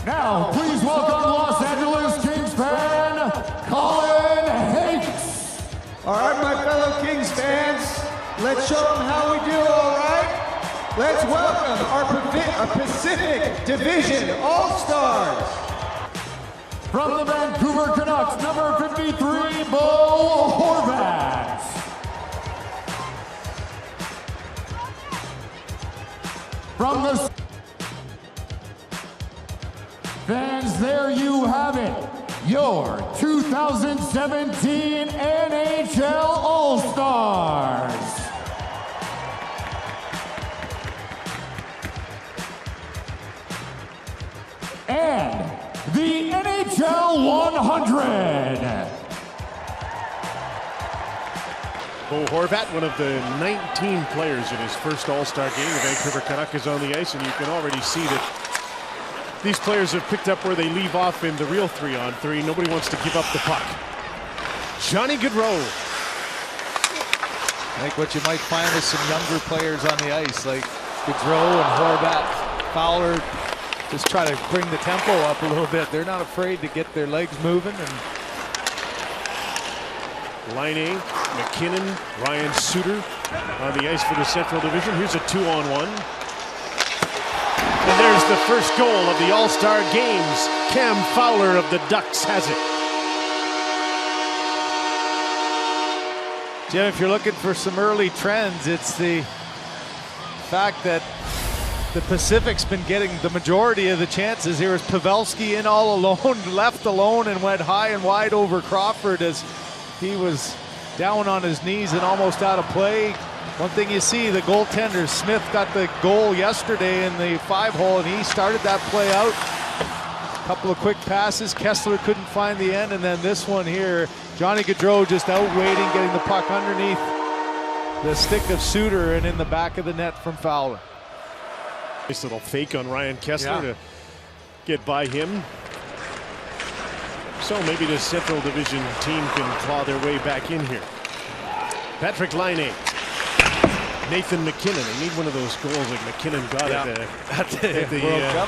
Now, please welcome Los Angeles Kings fan, Colin Hanks. All right, my fellow Kings fans, let's show them how we do, all right? Let's welcome our Pacific Division All-Stars. From the Vancouver Canucks, number 53, Bo Horvat. From the fans, there you have it, your 2017 NHL All-Stars. And the NHL 100. Bo Horvat, one of the 19 players in his first All-Star game. The Vancouver Canuck is on the ice, and you can already see that these players have picked up where they leave off in the real 3-on-3. Nobody wants to give up the puck. Johnny Gaudreau. I think what you might find is some younger players on the ice, like Gaudreau and Horvat. Fowler just try to bring the tempo up a little bit. They're not afraid to get their legs moving. And Laine, McKinnon, Ryan Suter on the ice for the Central Division. Here's a 2-on-1. And there's the first goal of the All-Star Games. Cam Fowler of the Ducks has it. Jim, if you're looking for some early trends, it's the fact that the Pacific's been getting the majority of the chances. Here is Pavelski in all alone, left alone, and went high and wide over Crawford as he was down on his knees and almost out of play. One thing you see, the goaltender, Smith, got the goal yesterday in the 5-hole, and he started that play out. A couple of quick passes. Kessler couldn't find the end, and then this one here, Johnny Gaudreau just out waiting, getting the puck underneath the stick of Suter and in the back of the net from Fowler. Nice little fake on Ryan Kessler to get by him. So maybe the Central Division team can claw their way back in here. Patrick Laine. Nathan McKinnon. They need one of those goals like McKinnon got at the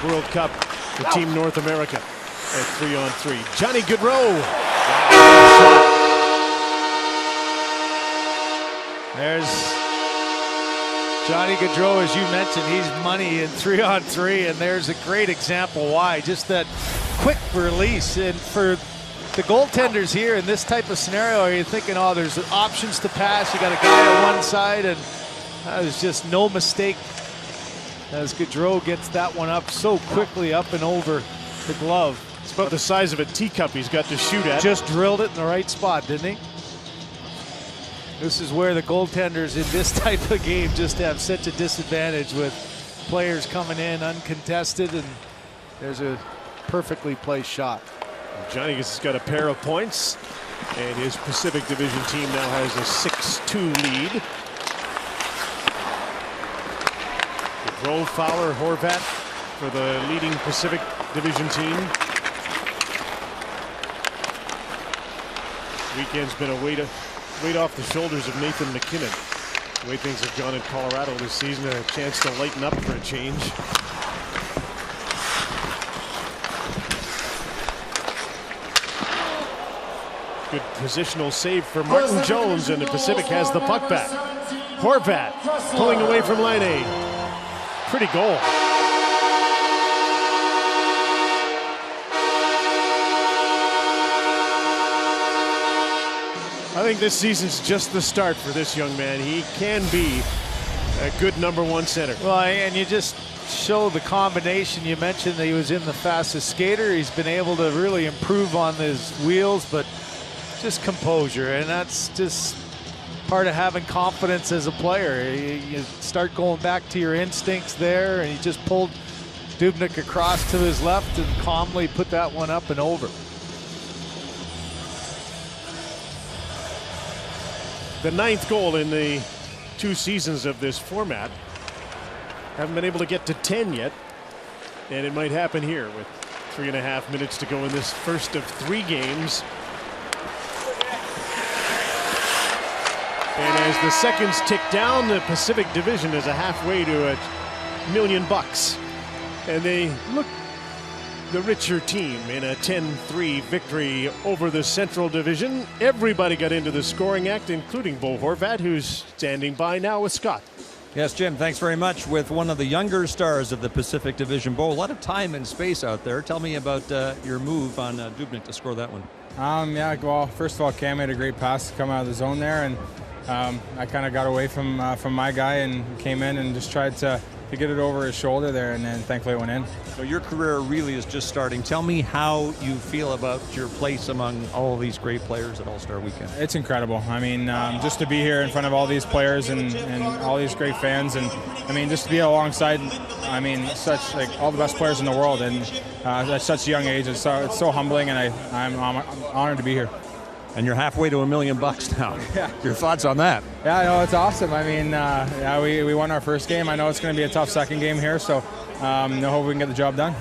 World Cup for Team North America at 3-on-3. Johnny Gaudreau. There's Johnny Gaudreau, as you mentioned. He's money in 3-on-3, and there's a great example why. Just that quick release. And for the goaltenders here in this type of scenario, you're thinking, oh, there's options to pass. You got a guy on one side, and that was just no mistake as Gaudreau gets that one up so quickly up and over the glove. It's about the size of a teacup he's got to shoot at. Just drilled it in the right spot, didn't he? This is where the goaltenders in this type of game just have such a disadvantage with players coming in uncontested, and there's a perfectly placed shot. Johnny has got a pair of points, and his Pacific Division team now has a 6-2 lead. Gaudreau, Fowler, Horvat for the leading Pacific Division team. Weekend's been a weight off the shoulders of Nathan McKinnon. The way things have gone in Colorado this season, a chance to lighten up for a change. Good positional save for Martin Jones, and the Pacific has the puck back. Horvat pulling away from Laine. Pretty goal. I think this season's just the start for this young man. He can be a good #1 center. Well, and you just show the combination. You mentioned that he was in the fastest skater. He's been able to really improve on his wheels, but just composure, and that's just part of having confidence as a player. You start going back to your instincts there, and he just pulled Dubnyk across to his left and calmly put that one up and over. The 9th goal in the 2 seasons of this format. Haven't been able to get to 10 yet, and it might happen here with 3.5 minutes to go in this first of 3 games. And as the seconds tick down, the Pacific Division is halfway to $1 million. And they look the richer team in a 10-3 victory over the Central Division. Everybody got into the scoring act, including Bo Horvat, who's standing by now with Scott. Yes, Jim, thanks very much. With one of the younger stars of the Pacific Division, Bo, a lot of time and space out there. Tell me about your move on Dubnyk to score that one. Yeah, well, first of all, Cam made a great pass to come out of the zone there, and I kind of got away from my guy and came in and just tried to get it over his shoulder there, and then thankfully it went in. So your career really is just starting. Tell me how you feel about your place among all of these great players at All-Star Weekend. It's incredible. I mean, just to be here in front of all these players and all these great fans, and I mean, just to be alongside, I mean, such like all the best players in the world, and at such a young age, it's so humbling, and I'm honored to be here. And you're halfway to $1 million now. Yeah. Your thoughts on that? Yeah, I know, it's awesome. I mean, yeah, we won our first game. I know it's going to be a tough second game here, so I hope we can get the job done.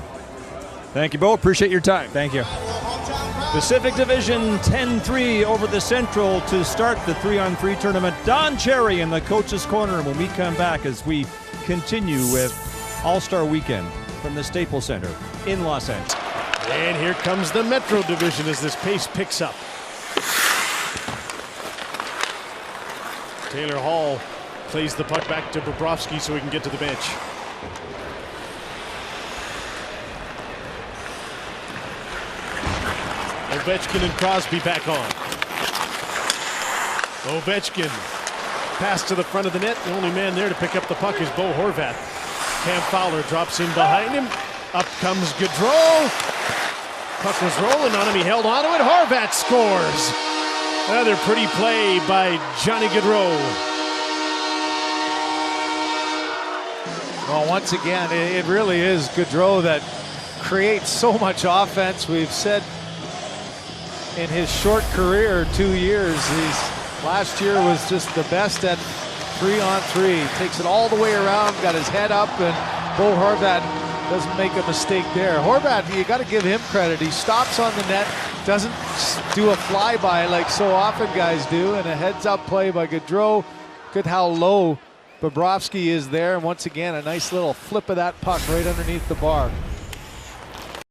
Thank you, Bo. Appreciate your time. Thank you. Pacific Division 10-3 over the Central to start the 3-on-3 tournament. Don Cherry in the coach's corner when we come back as we continue with All-Star Weekend from the Staples Center in Los Angeles. And here comes the Metro Division as this pace picks up. Taylor Hall plays the puck back to Bobrovsky so he can get to the bench. Ovechkin and Crosby back on. Ovechkin pass to the front of the net. The only man there to pick up the puck is Bo Horvat. Cam Fowler drops in behind him. Up comes Gaudreau. Puck was rolling on him. He held on to it. Horvat scores. Another pretty play by Johnny Gaudreau. Well, once again, it really is Gaudreau that creates so much offense. We've said in his short career, 2 years, last year was just the best at 3-on-3. Takes it all the way around, got his head up, and Bo Horvat doesn't make a mistake there. Horvat, you got to give him credit. He stops on the net, doesn't do a flyby like so often guys do, and a heads-up play by Gaudreau. Look at how low Bobrovsky is there, and once again, a nice little flip of that puck right underneath the bar.